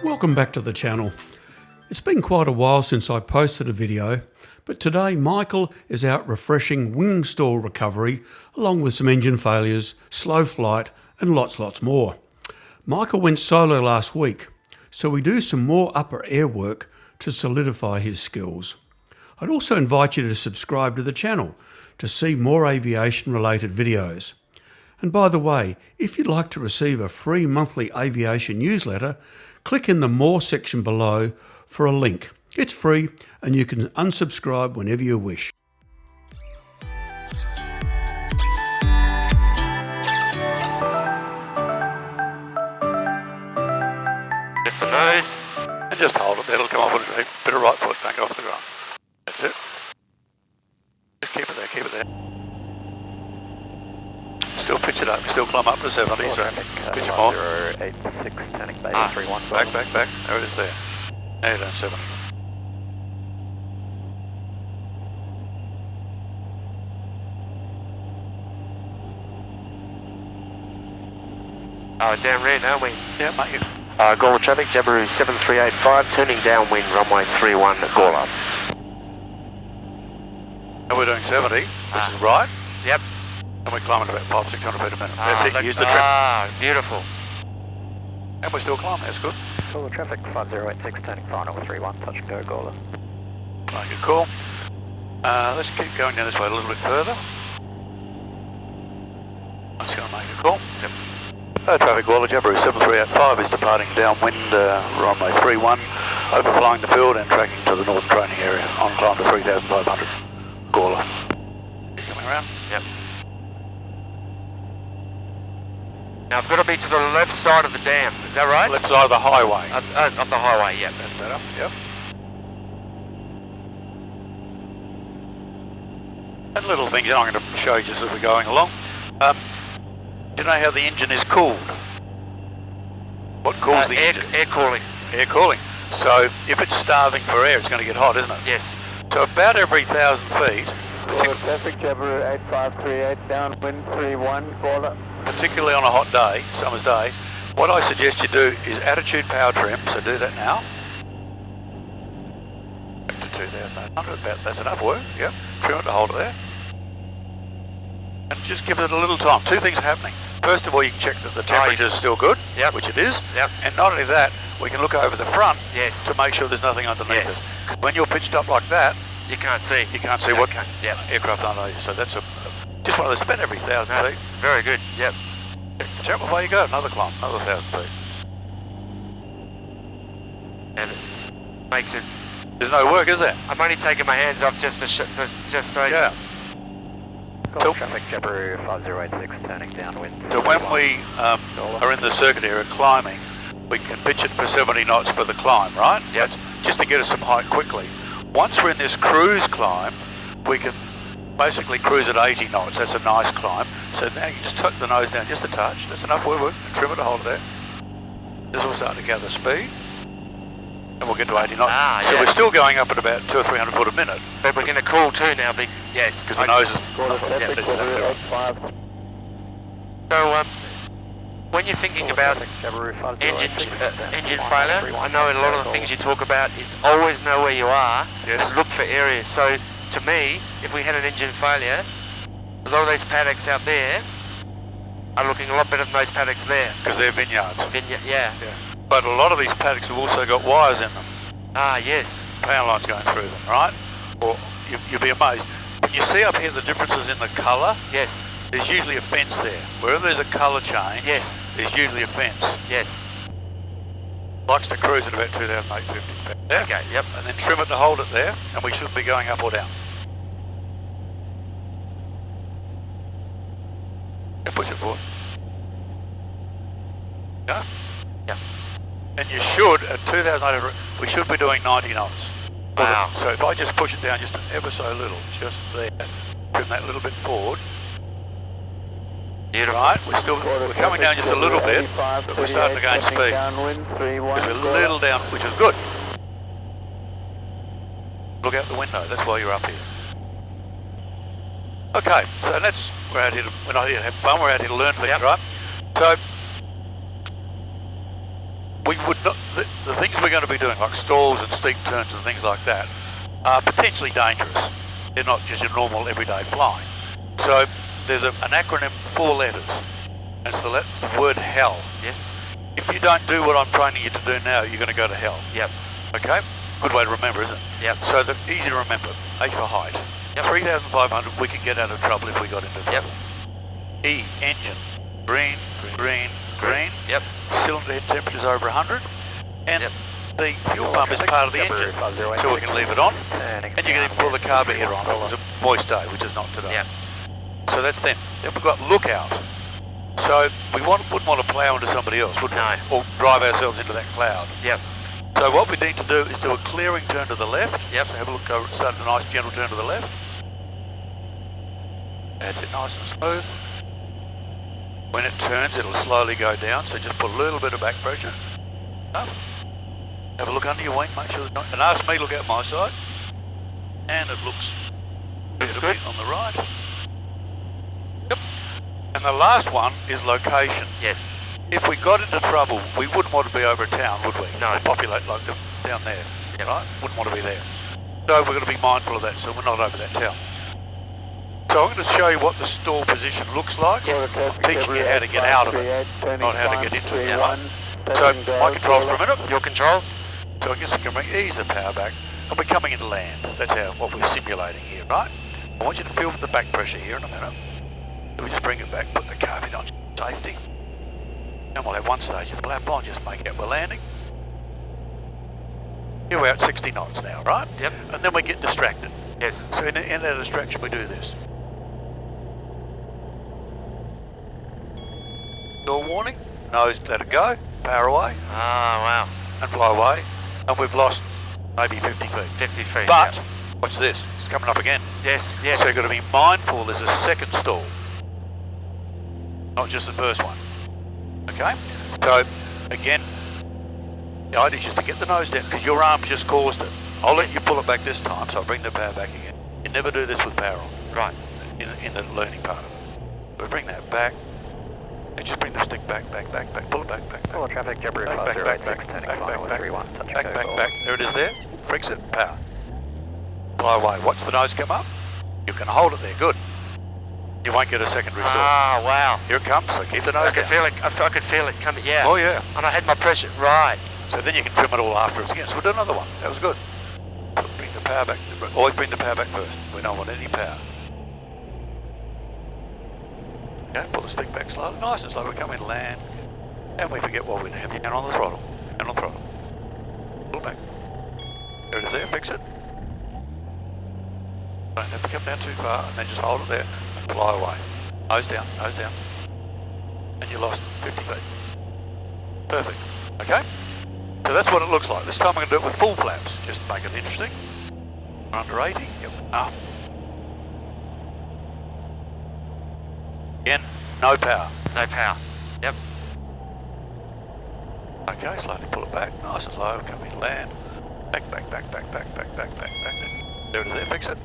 Welcome back to the channel. It's been quite a while since I posted a video, but today Michael is out refreshing wing stall recovery along with some engine failures, slow flight and lots more. Michael went solo last week, so we do some more upper air work to solidify his skills. I'd also invite you to subscribe to the channel to see more aviation related videos. And by the way, if you'd like to receive a free monthly aviation newsletter, click in the More section below for a link. It's free and you can unsubscribe whenever you wish. Lift the nose and just hold it there. It'll come off with a bit of right foot, don't go off the ground. That's it. Just keep it there, keep it there. Still pitch it up, still climb up to 70, so pitch it more. 086, turning base 31. Back. There it is there. Now you're down 70. Down rear now, wing. Yeah, mate. Gawler traffic, Jabiru 7385, turning downwind, runway 31, Gawler. And we're doing 70, which is right. Yep. And we're climbing about 500-600 feet a minute. That's it, use the trim. Beautiful. And we're still climbing, that's good. Gawler traffic 5086, turning final 31, touch and go Gawler. Make a call. Let's keep going down this way a little bit further. Let's go and make a call. Yep. Traffic Gawler, Jabiru 7385 is departing downwind, runway 31, overflying the field and tracking to the northern training area, on climb to 3,500. Gawler. Coming around? Yep. Now I've got to be to the left side of the dam, is that right? Left side of the highway. Of the highway, yep. That's better, yep. And little things I'm going to show you just as we're going along. Do you know how the engine is cooled? What cools the engine? Air cooling. Air cooling. So if it's starving for air, it's going to get hot, isn't it? Yes. So about every 1,000 feet, Gawler traffic, Jabiru 8538, downwind 31, Gawler. particularly on a hot day, summer's day, what I suggest you do is attitude power trim, so do that now. Back to 2,800, that's enough work, yep. Trim it to hold it there. And just give it a little time. Two things are happening. First of all, you can check that the temperature is still good, Yep. which it is. Yep. And not only that, we can look over the front Yes. to make sure there's nothing underneath Yes. it. When you're pitched up like that, You can't see. you can't see what Yep. aircraft underneath. So that's just one of those, about every 1,000 feet. Very good, yep. Check before you go, another climb, another 1,000 feet. And it makes it... There's no work, is there? I'm only taking my hands off just so... Yeah. Gawler traffic, Jabiru 5086, turning downwind. So when we are in the circuit area climbing, we can pitch it for 70 knots for the climb, right? Yep. Just to get us some height quickly. Once we're in this cruise climb, we can basically cruise at 80 knots. That's a nice climb. So now you just tuck the nose down just a touch. That's enough work. And trim it to hold it there. This will start to gather speed. And we'll get to 80 knots. So we're still going up at about 200 or 300 foot a minute. But we're going to cool too now, yes. Because the nose is... Gawler traffic, Jabiru 85. So, when you're thinking about engine failure, I know a lot of the things you talk about is always know where you are, Yes. look for areas. So, to me, if we had an engine failure, a lot of those paddocks out there are looking a lot better than those paddocks there. Because they're vineyards. Yeah. But a lot of these paddocks have also got wires in them. Ah, yes. Power lines going through them, right? Or you'll be amazed. When you see up here the differences in the colour, Yes. there's usually a fence there. Wherever there's a colour change, Yes. there's usually a fence. Yes. Likes to cruise at about 2,850. Yeah? Okay, yep. And then trim it to hold it there, and we should be going up or down. Yeah, push it forward. Yeah? Yeah. And you should, at 2,800, we should be doing 90 knots. Wow. So if I just push it down just ever so little, just there, trim that little bit forward. Beautiful. Right, we're coming down just a little bit, but we're starting to gain speed. Downwind 31. We're a little down, which is good. Look out the window, that's why you're up here. Okay, so we're out here we're not here to have fun, we're out here to learn things, right? So, we would not, the things we're going to be doing, like stalls and steep turns and things like that, are potentially dangerous. They're not just your normal everyday flying. So there's an acronym, 4 letters. And it's the word hell. Yes. If you don't do what I'm training you to do now, you're going to go to hell. Yep. Okay? Good way to remember, isn't it? Yep. So easy to remember. H for height. Yep. 3,500, we can get out of trouble if we got into trouble. Yep. E, engine. Green, green, green. Yep. Cylinder head temperature's over 100. And Yep. the fuel pump is part of the engine. So we can leave it on. And you can even pull the carburetor on. It was a moist day, which is not today. Yep. So that's then. Then we've got lookout. So we wouldn't want to plough into somebody else, would we? No. Or drive ourselves into that cloud. Yep. So what we need to do is do a clearing turn to the left. Yep. So have a look, start a nice gentle turn to the left. That's it, nice and smooth. When it turns, it'll slowly go down, so just put a little bit of back pressure. Up. Have a look under your wing, make sure there's not, and ask me to look at my side. And it looks Looks a good. bit on the right. Yep. And the last one is location. Yes. If we got into trouble, we wouldn't want to be over a town, would we? No. Or populate like down there, Yep. right? Wouldn't want to be there. So we're going to be mindful of that, so we're not over that town. So I'm going to show you what the stall position looks like. Yes. I'm teaching you how to get out of it, not how to get into it. Right? So my controls for a minute. Your controls? So I guess I can ease the power back, and we're coming into land. That's what we're simulating here, right? I want you to feel the back pressure here in a minute. So we just bring it back, put the carpet on safety. And we'll have one stage of flap on, just make it we're landing. Here we're at 60 knots now, right? Yep. And then we get distracted. Yes. So in that distraction we do this. Door warning, nose, let it go, power away, Ah, wow. and fly away. And we've lost maybe 50 feet. 50 feet. But, Yep. watch this, it's coming up again. Yes, yes. So you've got to be mindful there's a second stall, not just the first one. Okay? So, again, the idea is just to get the nose down, because your arm's just caused it. I'll let you pull it back this time, so I'll bring the power back again. You never do this with power on, Right. in the learning part of it. We bring that back, and just bring the stick back, pull it back. Hello, traffic, Jabber Back. Back. There it is there. Fix it, power. Fly away. Watch the nose come up. You can hold it there, good. You won't get a secondary stall. Ah, wow. Here it comes, so keep the nose I could down. feel it. I could feel it coming. Yeah. Oh yeah. And I had my pressure right. So then you can trim it all afterwards again. So we'll do another one. That was good. Bring the power back. Always bring the power back first. We don't want any power. Okay, pull the stick back slowly. Nice and slow. We come in land. And we forget what we have. Hand on the throttle. Hand on the throttle. Pull it back. There it is there. Fix it. Don't have to come down too far. And then just hold it there and fly away. Nose down. Nose down. And you lost 50 feet. Perfect. Okay? So that's what it looks like. This time I'm going to do it with full flaps, just to make it interesting. We're under 80. Yep. Up. Again, no power. No power. Yep. Okay, slowly pull it back, nice and slow, come in, land. Back. There it is there, fix it.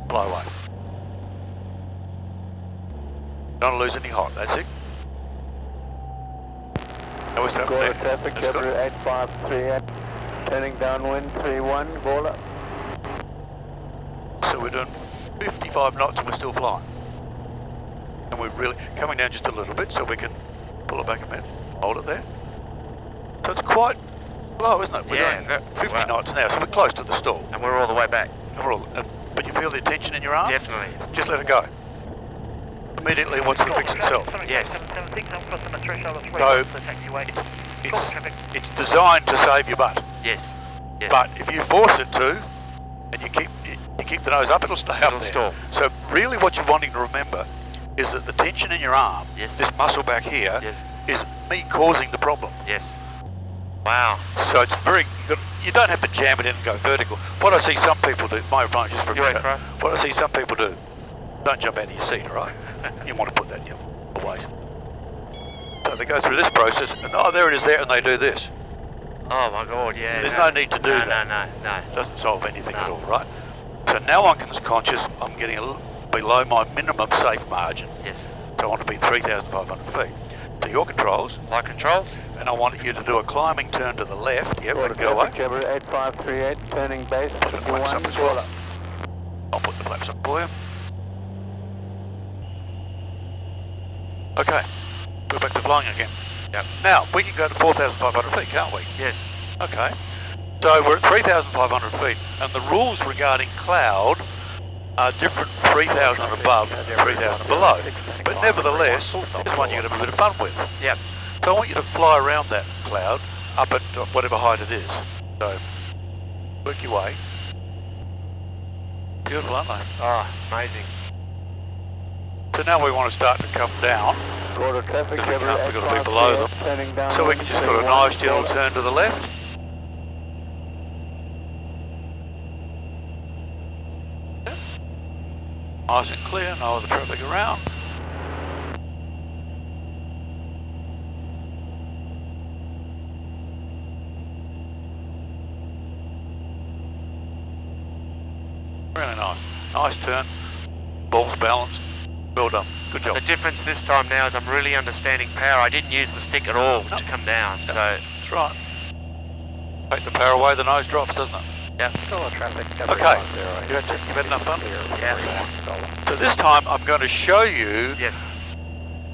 Fly away. Don't lose any height, that's it. Always start Gola left. traffic, That's good. Jabber 8538, turning downwind 31, Gola. So we're doing 55 knots and we're still flying. And we're really coming down just a little bit so we can pull it back a bit, hold it there. So it's quite low, isn't it? We're Yeah, doing 50 wow. knots now, so we're close to the stall. And we're all the way back. And we're all, but you feel the tension in your arm? Definitely. Just let it go. Immediately watch it fix itself. Yes. So it's designed to save your butt. Yes. Yes. But if you force it to, and you keep the nose up, it'll stay up It'll there. stall. So really what you're wanting to remember is that the tension in your arm, Yes. this muscle back here, Yes. is me causing the problem. Yes. Wow. So it's very good. You don't have to jam it in and go vertical. What I see some people do, my phone just for a You're minute. right, What I see some people do, don't jump out of your seat, all right? You want to put that in your weight. So they go through this process, and oh, there it is there, and they do this. Oh my God, yeah. There's no need to do that. No. It doesn't solve anything No. at all, right? So now I'm conscious I'm getting a little below my minimum safe margin. Yes. So I want to be 3,500 feet. To to your controls. My controls. And I want you to do a climbing turn to the left. Yep, we can go away. Jabber 8538, turning base, Put the flaps up 51, as call well. up. I'll put the flaps up for you. Okay, we're back to flying again. Yep. Now, we can go to 4,500 feet, can't we? Yes. Okay. So we're at 3,500 feet, and the rules regarding cloud are different 3,000 above and 3,000 below. But nevertheless, this one you're going to have a bit of fun with. Yep. So I want you to fly around that cloud up at whatever height it is. So, work your way. Beautiful, aren't they? Oh, it's amazing. So now we want to start to come down. Quarter traffic, Because we Jabber can't, we've got to be below 8538, them. turning down. So we can just do a nice gentle turn to the left. Nice and clear, no other traffic around. Really nice. Nice turn. Ball's balanced. Well done. Good job. The difference this time now is I'm really understanding power. I didn't use the stick at all to come down, so... That's right. Take the power away, the nose drops, doesn't it? Yeah. traffic, Okay. You've had enough fun? Yeah. So this time I'm going to show you Yes.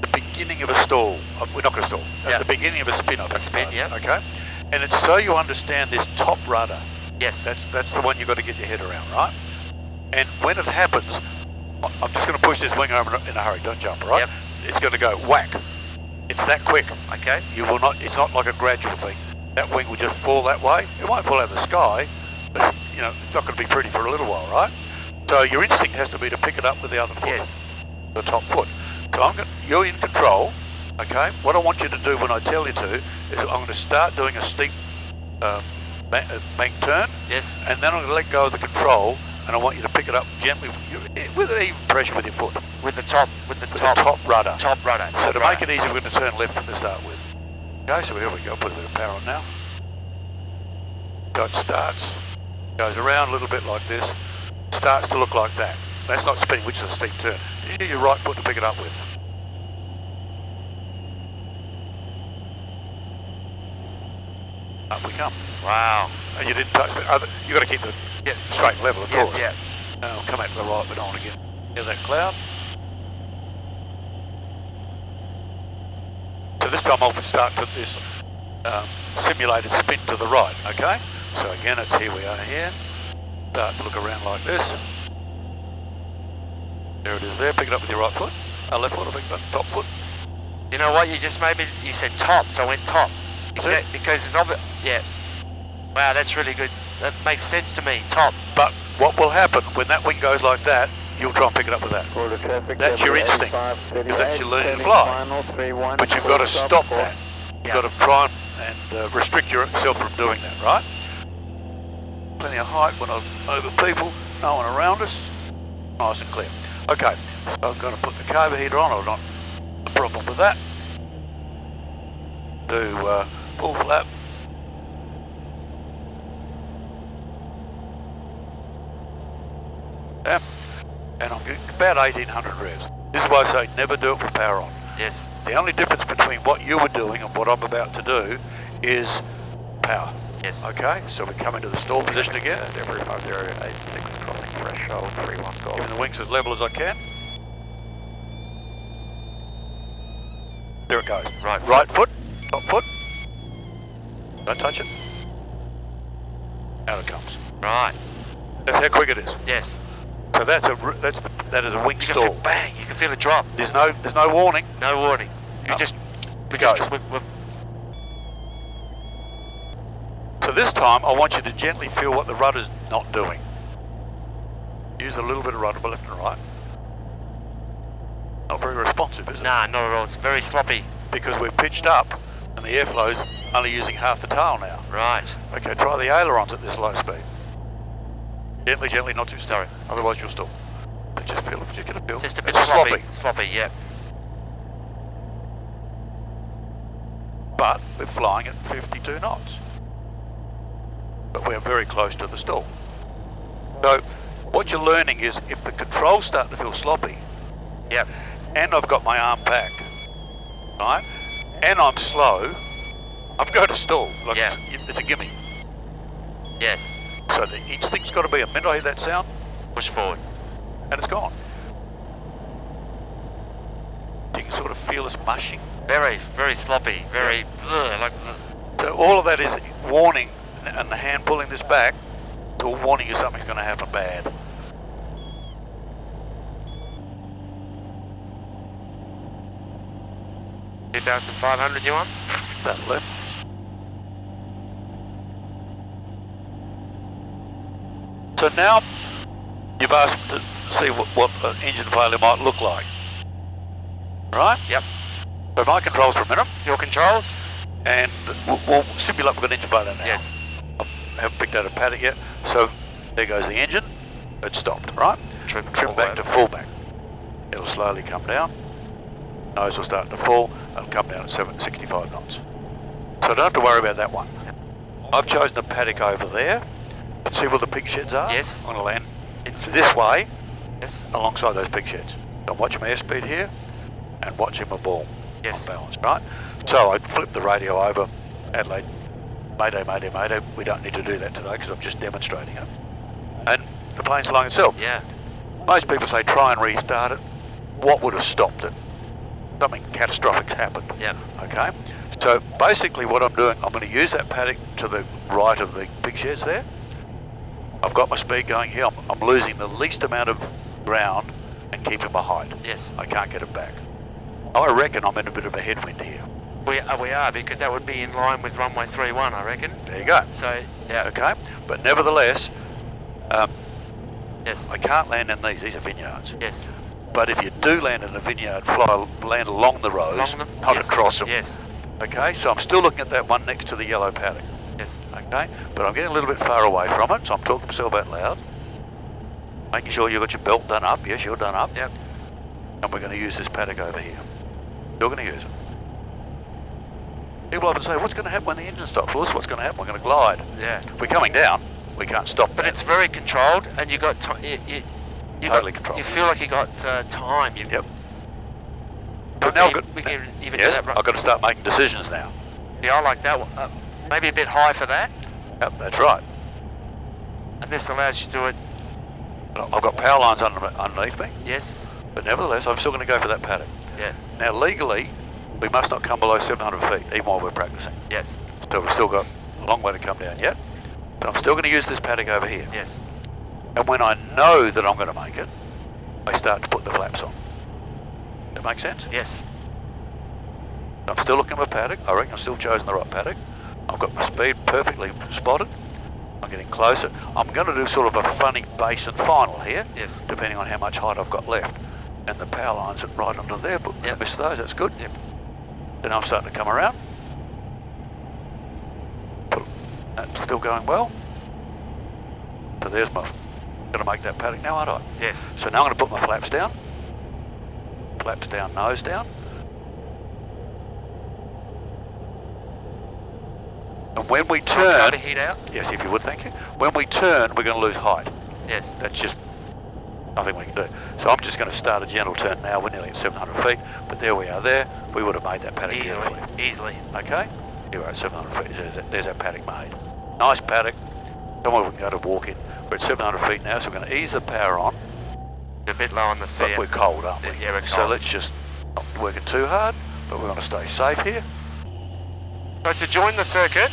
the beginning of a stall. We're not going to stall. Yeah. The beginning of a spin. A spin, yeah. Okay. And it's so you understand this top rudder. Yes. That's the one you've got to get your head around, right? And when it happens, I'm just going to push this wing over in a hurry. Don't jump, all right? Yep. It's going to go whack. It's that quick. Okay. You will not. It's not like a gradual thing. That wing will just fall that way. It won't fall out of the sky, but you know it's not going to be pretty for a little while, right? So your instinct has to be to pick it up with the other foot, Yes. the top foot. So you're in control. Okay. What I want you to do when I tell you to is I'm going to start doing a steep bank turn, Yes. and then I'm going to let go of the control, and I want you to pick it up gently with an even pressure with your foot. With the top Top rudder. Top rudder. So to make it easy, we're going to turn left to start with. Okay, so here we go. Put a bit of power on now. So it starts, goes around a little bit like this, starts to look like that. That's not spinning, which is a steep turn. Just use your right foot to pick it up with. Up we come. Wow. And you didn't touch the other. You got to keep the straight level, of course. Yeah. Now come out to the right, but on again. Hear that cloud? So this time I'll start to this simulated spin to the right, okay? So again, it's here we are here. Start to look around like this. There it is there. Pick it up with your right foot. Left foot, I'll pick it up top foot. You know what? You just made me. You said top, so I went top. Because it's obvious. Yeah. Wow, that's really good. That makes sense to me. Top. But what will happen when that wing goes like that, you'll try and pick it up with that. Quarter traffic, That's your Jabber instinct, 8538, because that's your learning to turning fly. final, 31, But you've got to full stop call. that. You've got to try and restrict yourself from doing that, right? Plenty of height when I'm over people, no one around us, nice and clear. Okay, so I'm going to put the carburetor heater on, or not a problem with that. Do full flap. Yeah, and I'm getting about 1800 revs. This is why I say never do it with power on. Yes. The only difference between what you were doing and what I'm about to do is power. Yes. Okay, so we come into the stall position again. Jabber 5086, crossing threshold, 31 gold. Bring the wings as level as I can. There it goes. Right foot, top foot. Don't touch it. Out it comes. Right. That's how quick it is. Yes. So that is a wing You can stall. feel bang. You can feel it drop. There's no warning. No warning. No. We Goes. just. So this time I want you to gently feel what the rudder's not doing. Use a little bit of rudder left and right. Not very responsive, is it? Nah, not at all. It's very sloppy. Because we're pitched up and the airflow's only using half the tail now. Right. Okay, try the ailerons at this low speed. Gently, gently, not too sorry. Otherwise you'll stall. But just feel it, just get a feel. Just a bit It's sloppy. Sloppy, yep. But we're flying at 52 knots. But we're very close to the stall. So what you're learning is if the controls start to feel sloppy, Yep. and I've got my arm back, right? and I'm slow, I'm going to stall. Like Yeah. it's a gimme. Yes. So the instinct's got to be a minute I hear that sound, Push forward. and it's gone. You can sort of feel us mushing. Very, very sloppy. Very like. So all of that is warning, and the hand pulling this back, to warning you something's going to happen bad. $2,500 you want? That'll do. So now you've asked to see what an engine failure might look like. Right? Yep. So my controls for a minute, Your controls? and we'll simulate we've got an engine failure now. Yes. I haven't picked out a paddock yet, so there goes the engine. It's stopped, right? Trim back to full back. It'll slowly come down. Nose will start to fall and come down at 765 knots. So I don't have to worry about that one. I've chosen a paddock over there. Let's see where the pig sheds are. Yes. I'm going to land this way Yes. alongside those pig sheds. I'm watching my airspeed here and watching my ball Yes. on balance, right? So I flip the radio over. Adelaide, mayday, mayday, mayday. We don't need to do that today because I'm just demonstrating it. And the plane's flying itself. Yeah. Most people say try and restart it. What would have stopped it? Something catastrophic's happened. Yeah. Okay? So basically what I'm doing, I'm going to use that paddock to the right of the pig sheds there. I've got my speed going here. I'm losing the least amount of ground and keeping my height. Yes. I can't get it back. I reckon I'm in a bit of a headwind here. We are, because that would be in line with runway 31, I reckon. There you go. So, yeah. Okay? But nevertheless, Yes. I can't land in these. These are vineyards. Yes. But if you do land in a vineyard, land along the rows, Along them? not Yes. across them. Yes. Okay, so I'm still looking at that one next to the yellow paddock. Yes. Okay, but I'm getting a little bit far away from it, so I'm talking to myself out loud. Making sure you've got your belt done up. Yes, you're done up. Yep. And we're going to use this paddock over here. You're going to use it. People often say, what's going to happen when the engine stops? Well, this is what's going to happen. We're going to glide. Yeah. We're coming down. We can't stop But that. it's very controlled, and you got time. You Totally got, controlled. You feel like you got time. Yep. So now we can even do yes, that. Right? I've got to start making decisions now. Yeah, I like that one. Maybe a bit high for that, Yep, that's right. and this allows you to do it. I've got power lines underneath me, Yes. but nevertheless, I'm still going to go for that paddock. Yeah. Now, legally, we must not come below 700 feet, even while we're practicing. Yes. So we've still got a long way to come down yet. But I'm still going to use this paddock over here. Yes. And when I know that I'm going to make it, I start to put the flaps on. That make sense? Yes. I'm still looking at my paddock. I reckon I've still chosen the right paddock. I've got my speed perfectly spotted. I'm getting closer. I'm going to do sort of a funny base and final here, Yes. depending on how much height I've got left. And the power lines are right under there, but I Yep. miss those, that's good. Yep. Then I'm starting to come around. That's still going well. So there's my, going to make that paddock now, aren't I? Yes. So now I'm going to put my flaps down. Flaps down, nose down. And when we turn, Carburetor heat out. yes, if you would, thank you. When we turn, we're going to lose height. Yes. That's just nothing we can do. So I'm just going to start a gentle turn now. We're nearly at 700 feet, but there we are there. We would have made that paddock Easily. beautifully. Easily. Okay? Here we're at 700 feet. There's that paddock made. Nice paddock. Somewhere we can go to walk in. We're at 700 feet now, so we're going to ease the power on. A bit low on the But sea. we're cold, aren't we? Yeah, we're So cold. let's just not work it too hard, but we're going to stay safe here. So to join the circuit,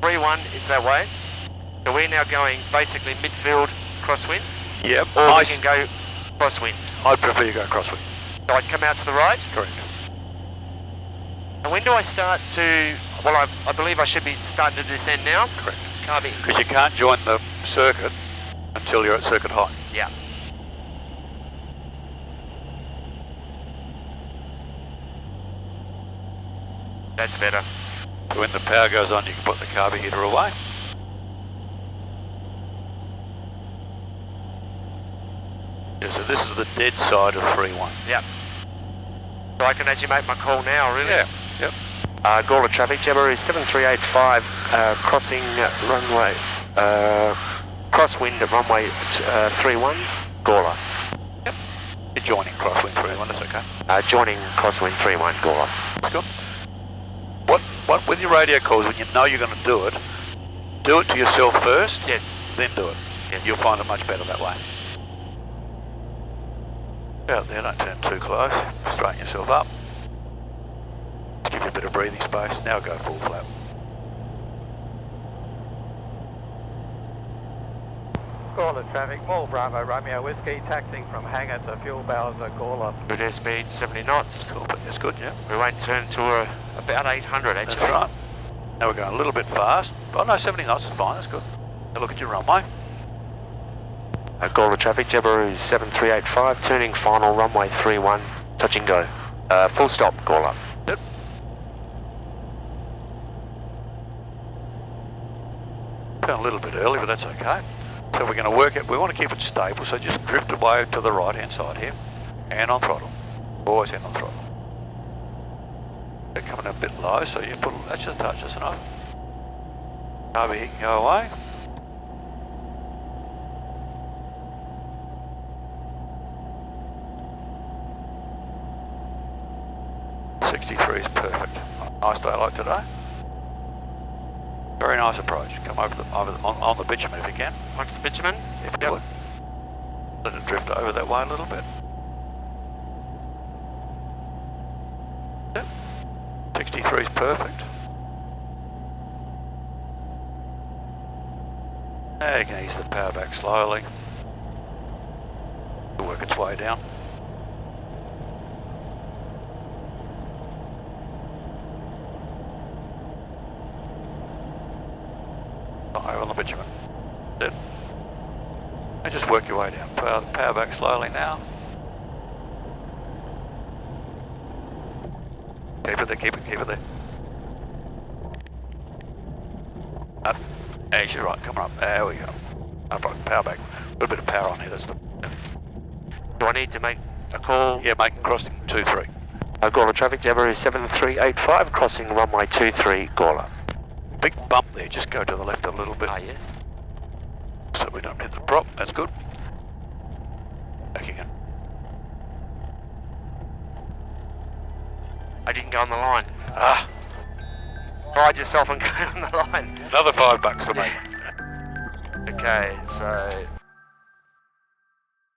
3-1 is that way. So we're now going basically midfield crosswind, Yep. or Nice. we can go crosswind. I'd prefer you go crosswind. So I'd come out to the right. Correct. And when do I start to, well, I believe I should be starting to descend now. Correct. Can't be. Because you can't join the circuit until you're at circuit height. Yeah. That's better. So when the power goes on, you can put the carburetor away. Yeah, so this is the dead side of 3-1. Yeah. So I can actually make my call now, really? Yeah. Yep. Gawler traffic, Jabberoo 7385, crossing runway, crosswind at runway 31, Gawler. You're joining crosswind 3-1, that's okay. Joining crosswind 3-1, Gawler. That's good. What with your radio calls, when you know you're going to do it to yourself first, Yes. then do it. Yes. You'll find it much better that way. Out there, don't turn too close. Straighten yourself up. Just give you a bit of breathing space. Now go full flap. Gawler traffic, Mall Bravo, Romeo Whiskey, taxiing from hangar to fuel bowser, Gawler. Good airspeed, 70 knots. Cool, but that's good, yeah. We won't turn to about 800 That's actually. right. Now we're going a little bit fast. Oh no, 70 knots is fine, that's good. Now look at your runway. Gawler traffic, Jabiru 7385, turning final runway 31, touch and go. Full stop, Gawler. Yep. Going a little bit early, but that's okay. So we're going to work it, we want to keep it stable, so just drift away to the right hand side here. Hand on throttle. Always hand on throttle. They're coming a bit low, so you put, that's just a touch, that's enough. Over here can go away. .63 is perfect. Nice day like today. Very nice approach. Come over on the bitumen if you can. Onto the bitumen. If you would. Let it drift over that way a little bit. Yep. 63 is perfect. Now you can ease the power back slowly. It'll work its way down. Over on the bitumen. That's it. And just work your way down. Power back slowly now. Keep it there, keep it there. Up. Actually, right, come on up. There we go. Up, right, power back. A little bit of power on here, that's the... Do I need to make a call? Yeah, making crossing 2-3. Gawler traffic, Jabiru 7385, crossing runway 23, Gawler. Big bump there, just go to the left a little bit. Ah, yes. So we don't hit the prop, that's good. Back again. I didn't go on the line. Ah, Ride yourself and go on the line. another $5 for me. Okay, so